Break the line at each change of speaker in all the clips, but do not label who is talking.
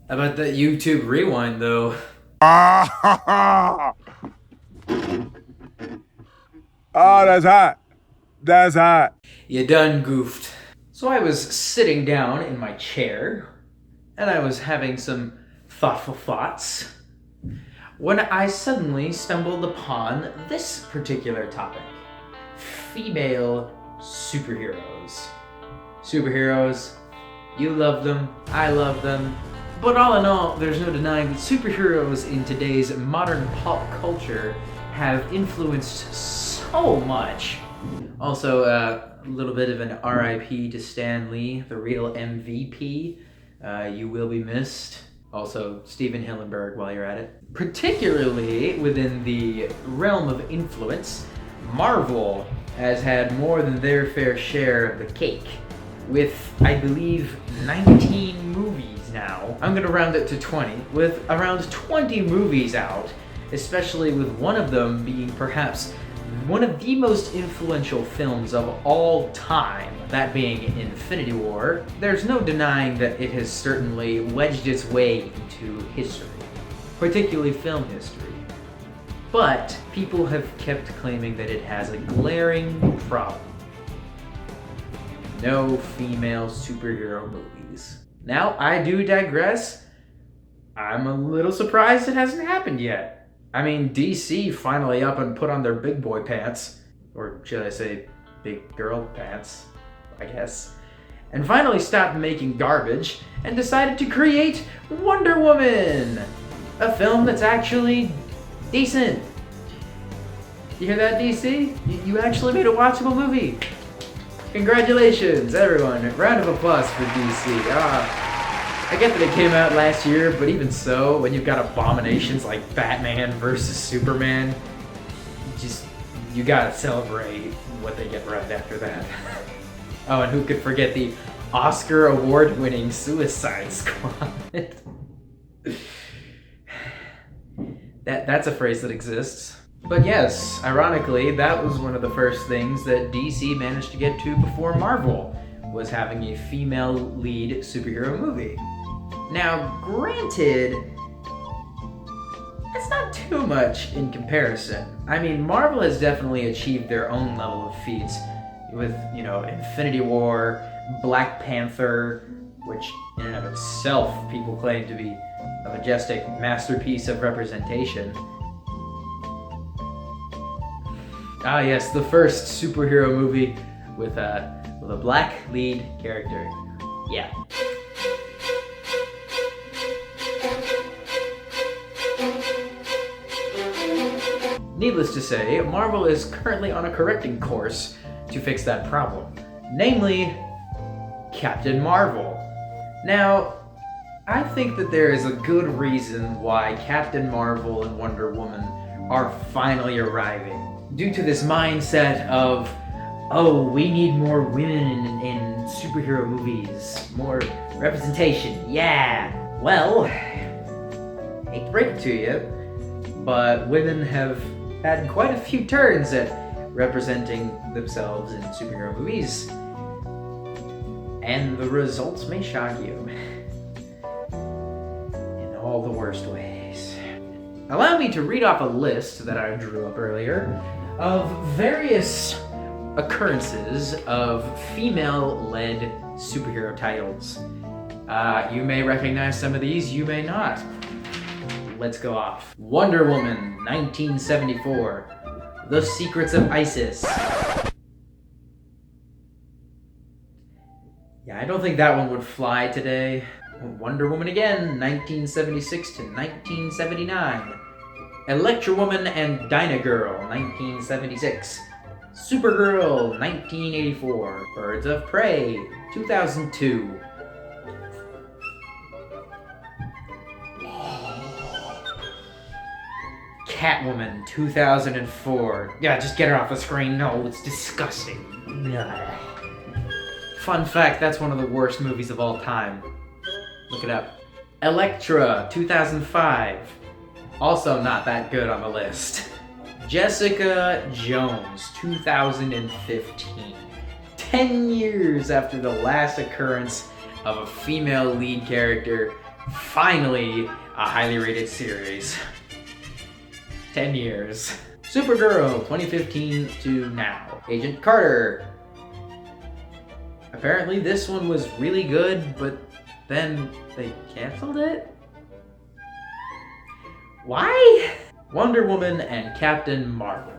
How about that YouTube rewind, though?
Oh, that's hot. That's hot.
You done goofed. So I was sitting down in my chair, and I was having some thoughtful thoughts, when I suddenly stumbled upon this particular topic. Female superheroes. Superheroes, you love them, I love them, but all in all, there's no denying that superheroes in today's modern pop culture have influenced so much. Also, a little bit of an RIP to Stan Lee, the real MVP. You will be missed. Also, Steven Hillenburg while you're at it. Particularly within the realm of influence, Marvel has had more than their fair share of the cake, with, I believe, 19 movies now. I'm gonna round it to 20, with around 20 movies out, especially with one of them being perhaps one of the most influential films of all time, that being Infinity War. There's no denying that it has certainly wedged its way into history, particularly film history. But people have kept claiming that it has a glaring problem. No female superhero movies. Now, I do digress. I'm a little surprised it hasn't happened yet. I mean, DC finally up and put on their big boy pants. Or should I say, big girl pants, I guess. And finally stopped making garbage and decided to create Wonder Woman! A film that's actually decent. You hear that, DC? You actually made a watchable movie. Congratulations, everyone. Round of applause for DC. I get that it came out last year, but even so, when you've got abominations like Batman versus Superman, you gotta celebrate what they get right after that. Oh, and who could forget the Oscar award-winning Suicide Squad? That's a phrase that exists. But yes, ironically, that was one of the first things that DC managed to get to before Marvel, was having a female lead superhero movie. Now, granted, that's not too much in comparison. I mean, Marvel has definitely achieved their own level of feats with, Infinity War, Black Panther, which in and of itself people claim to be a majestic masterpiece of representation. Ah yes, the first superhero movie with a black lead character. Yeah. Needless to say, Marvel is currently on a correcting course to fix that problem. Namely, Captain Marvel. Now, I think that there is a good reason why Captain Marvel and Wonder Woman are finally arriving. Due to this mindset of, oh, we need more women in superhero movies, more representation, yeah. Well, hate to break it to you, but women have had quite a few turns at representing themselves in superhero movies, and the results may shock you in all the worst ways. Allow me to read off a list that I drew up earlier of various occurrences of female-led superhero titles. You may recognize some of these, you may not. Let's go off. Wonder Woman, 1974. The Secrets of Isis. Yeah, I don't think that one would fly today. Wonder Woman again, 1976 to 1979. Electra Woman and Dyna Girl, 1976. Supergirl, 1984. Birds of Prey, 2002. Catwoman, 2004. Yeah, just get her off the screen. No, it's disgusting. Fun fact, that's one of the worst movies of all time. Look it up. Elektra, 2005. Also not that good on the list. Jessica Jones, 2015. 10 years after the last occurrence of a female lead character, Finally, a highly rated series. 10 years. Supergirl, 2015 to now. Agent Carter. Apparently this one was really good, but then they canceled it? Why? Wonder Woman and Captain Marvel.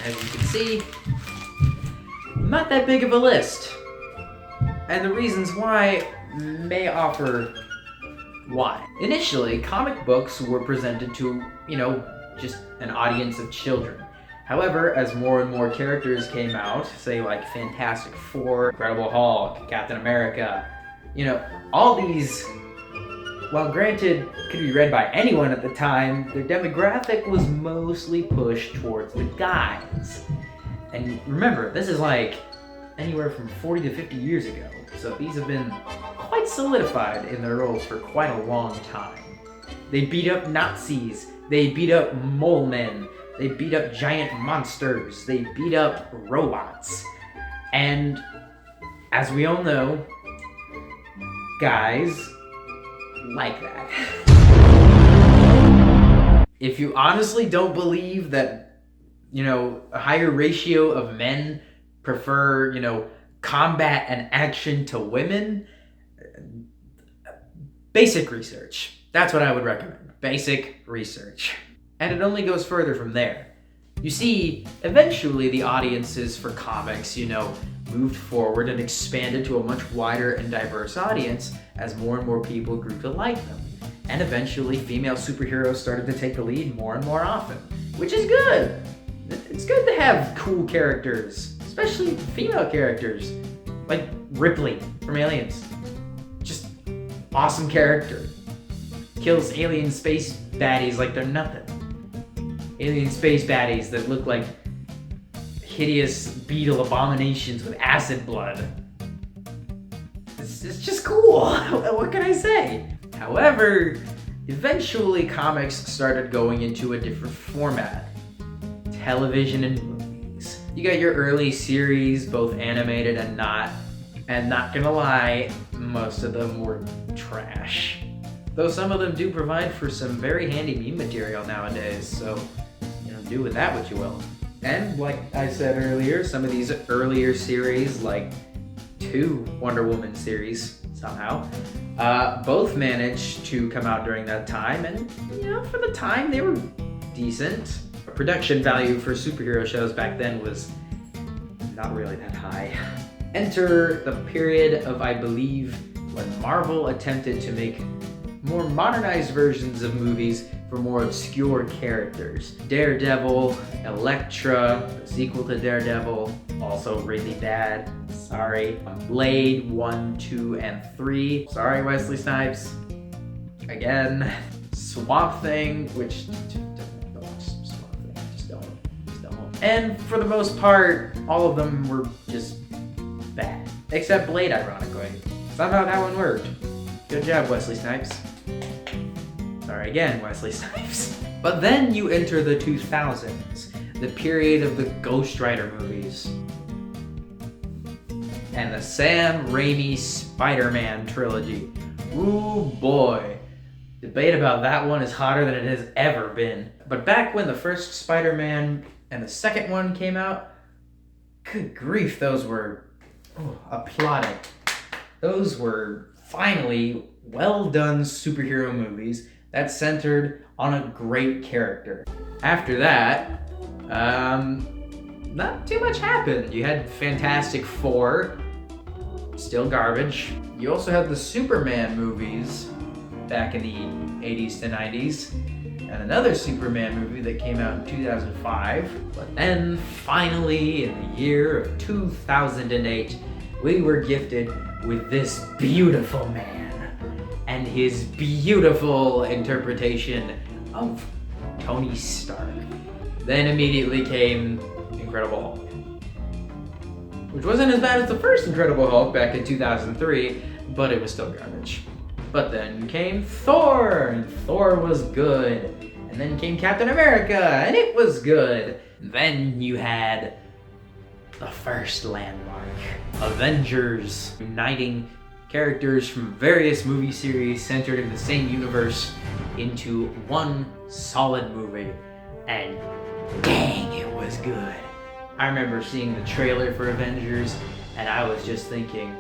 As you can see, not that big of a list. And the reasons why may offer why. Initially, comic books were presented to, just an audience of children. However, as more and more characters came out, say like Fantastic Four, Incredible Hulk, Captain America, all these, while granted could be read by anyone at the time, their demographic was mostly pushed towards the guys. And remember, this is like anywhere from 40 to 50 years ago, so these have been quite solidified in their roles for quite a long time. They beat up Nazis, they beat up mole men, they beat up giant monsters, they beat up robots. And as we all know, guys like that. If you honestly don't believe that, a higher ratio of men prefer, combat and action to women, basic research. That's what I would recommend. Basic research. And it only goes further from there. You see, eventually the audiences for comics, moved forward and expanded to a much wider and diverse audience as more and more people grew to like them. And eventually female superheroes started to take the lead more and more often, which is good. It's good to have cool characters, especially female characters, like Ripley from Aliens. Just awesome character. Kills alien space baddies like they're nothing. Alien space baddies that look like hideous beetle abominations with acid blood. It's just cool. What can I say? However, eventually comics started going into a different format. Television and movies. You got your early series, both animated and not. And not gonna lie, most of them were trash. Though some of them do provide for some very handy meme material nowadays, so do with that what you will. And like I said earlier, some of these earlier series, like 2 Wonder Woman series somehow, both managed to come out during that time, and for the time they were decent. Production value for superhero shows back then was not really that high. Enter the period of, I believe, when Marvel attempted to make more modernized versions of movies for more obscure characters. Daredevil, Elektra, the sequel to Daredevil, also really bad. Sorry. Blade 1, 2, and 3. Sorry, Wesley Snipes. Again. Swamp Thing, which don't watch Swamp Thing. Just don't. And for the most part, all of them were just bad. Except Blade, ironically. Somehow that one worked. Good job, Wesley Snipes. Sorry again, Wesley Snipes. But then you enter the 2000s, the period of the Ghost Rider movies. And the Sam Raimi Spider-Man trilogy. Ooh boy. Debate about that one is hotter than it has ever been. But back when the first Spider-Man and the second one came out, good grief, those were applauded. Those were finally well-done superhero movies that centered on a great character. After that, not too much happened. You had Fantastic Four, still garbage. You also had the Superman movies back in the 80s to 90s, and another Superman movie that came out in 2005. But then, finally, in the year of 2008, we were gifted with this beautiful man and his beautiful interpretation of Tony Stark. Then immediately came Incredible Hulk, which wasn't as bad as the first Incredible Hulk back in 2003, but it was still garbage. But then came Thor, and Thor was good. And then came Captain America, and it was good. Then you had the first landmark, Avengers, uniting characters from various movie series centered in the same universe into one solid movie. And dang, it was good. I remember seeing the trailer for Avengers, and I was just thinking,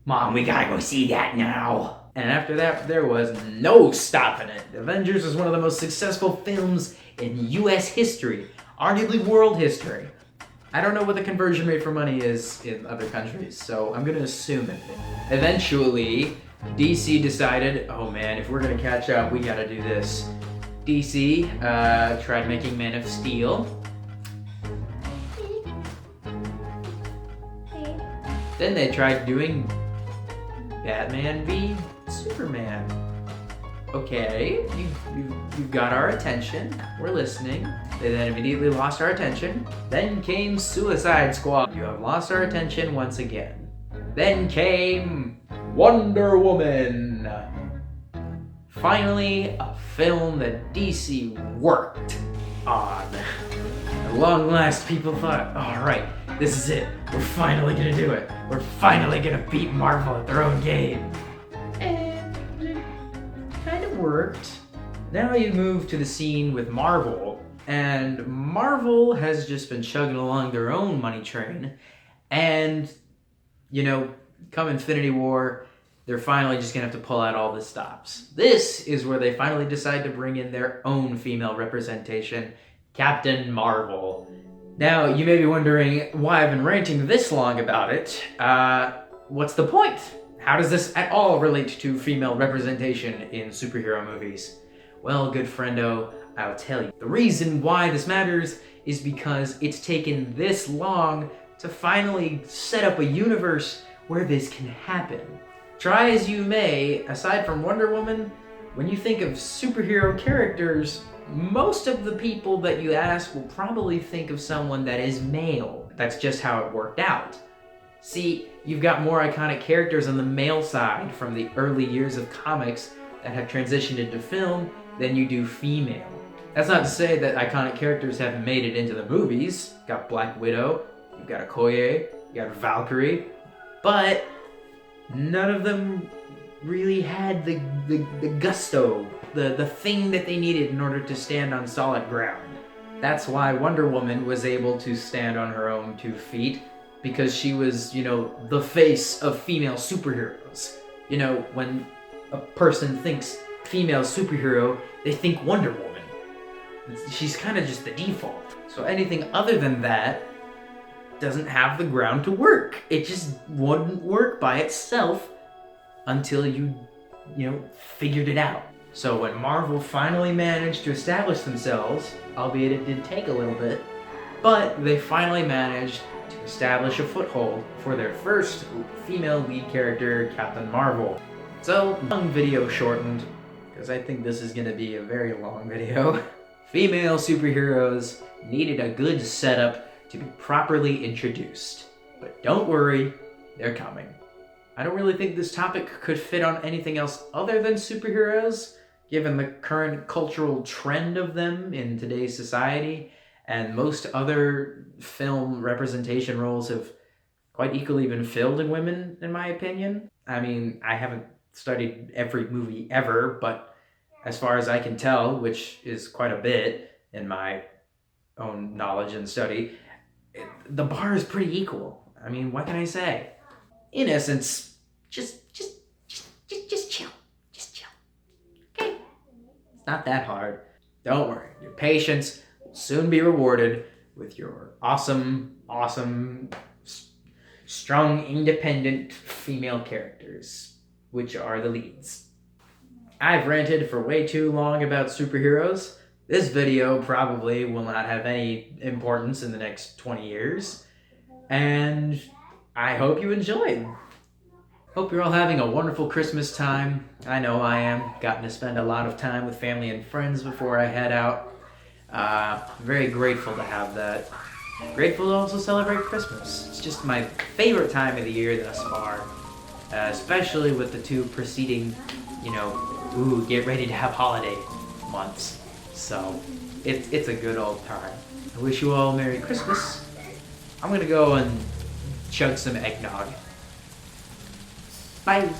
Mom, we gotta go see that now. And after that, there was no stopping it. Avengers was one of the most successful films in US history, arguably world history. I don't know what the conversion rate for money is in other countries, so I'm gonna assume it. Eventually, DC decided, oh man, if we're gonna catch up, we gotta do this. DC tried making Man of Steel. Then they tried doing Batman v Superman. Okay, you've got our attention. We're listening. They then immediately lost our attention. Then came Suicide Squad. You have lost our attention once again. Then came Wonder Woman. Finally, a film that DC worked on. At long last, people thought, all right, this is it. We're finally gonna do it. We're finally gonna beat Marvel at their own game. And it kind of worked. Now you move to the scene with Marvel, and Marvel has just been chugging along their own money train. And, you know, come Infinity War, they're finally just gonna have to pull out all the stops. This is where they finally decide to bring in their own female representation, Captain Marvel. Now, you may be wondering why I've been ranting this long about it. What's the point? How does this at all relate to female representation in superhero movies? Well, good friendo, I'll tell you. The reason why this matters is because it's taken this long to finally set up a universe where this can happen. Try as you may, aside from Wonder Woman, when you think of superhero characters, most of the people that you ask will probably think of someone that is male. That's just how it worked out. See, you've got more iconic characters on the male side from the early years of comics that have transitioned into film than you do female. That's not to say that iconic characters haven't made it into the movies. You've got Black Widow, you've got Okoye, you got Valkyrie, but none of them really had the gusto, the thing that they needed in order to stand on solid ground. That's why Wonder Woman was able to stand on her own 2 feet, because she was, you know, the face of female superheroes. You know, when a person thinks female superhero, they think Wonder Woman. She's kind of just the default. So anything other than that doesn't have the ground to work. It just wouldn't work by itself until you figured it out. So when Marvel finally managed to establish themselves, albeit it did take a little bit, but they finally managed to establish a foothold for their first female lead character, Captain Marvel. So, long video shortened, because I think this is going to be a very long video. Female superheroes needed a good setup to be properly introduced. But don't worry, they're coming. I don't really think this topic could fit on anything else other than superheroes, given the current cultural trend of them in today's society, and most other film representation roles have quite equally been filled in women, in my opinion. I mean, I haven't studied every movie ever, but as far as I can tell, which is quite a bit in my own knowledge and study, the bar is pretty equal. I mean, what can I say? In essence, just chill. Just chill. Okay? It's not that hard. Don't worry. Your patience will soon be rewarded with your awesome, strong, independent female characters, which are the leads. I've ranted for way too long about superheroes. This video probably will not have any importance in the next 20 years. And I hope you enjoyed. Hope you're all having a wonderful Christmas time. I know I am. Gotten to spend a lot of time with family and friends before I head out. Very grateful to have that. Grateful to also celebrate Christmas. It's just my favorite time of the year thus far. Especially with the 2 preceding, get ready to have holiday months. So, it's a good old time. I wish you all Merry Christmas. I'm gonna go and chug some eggnog.
Bye.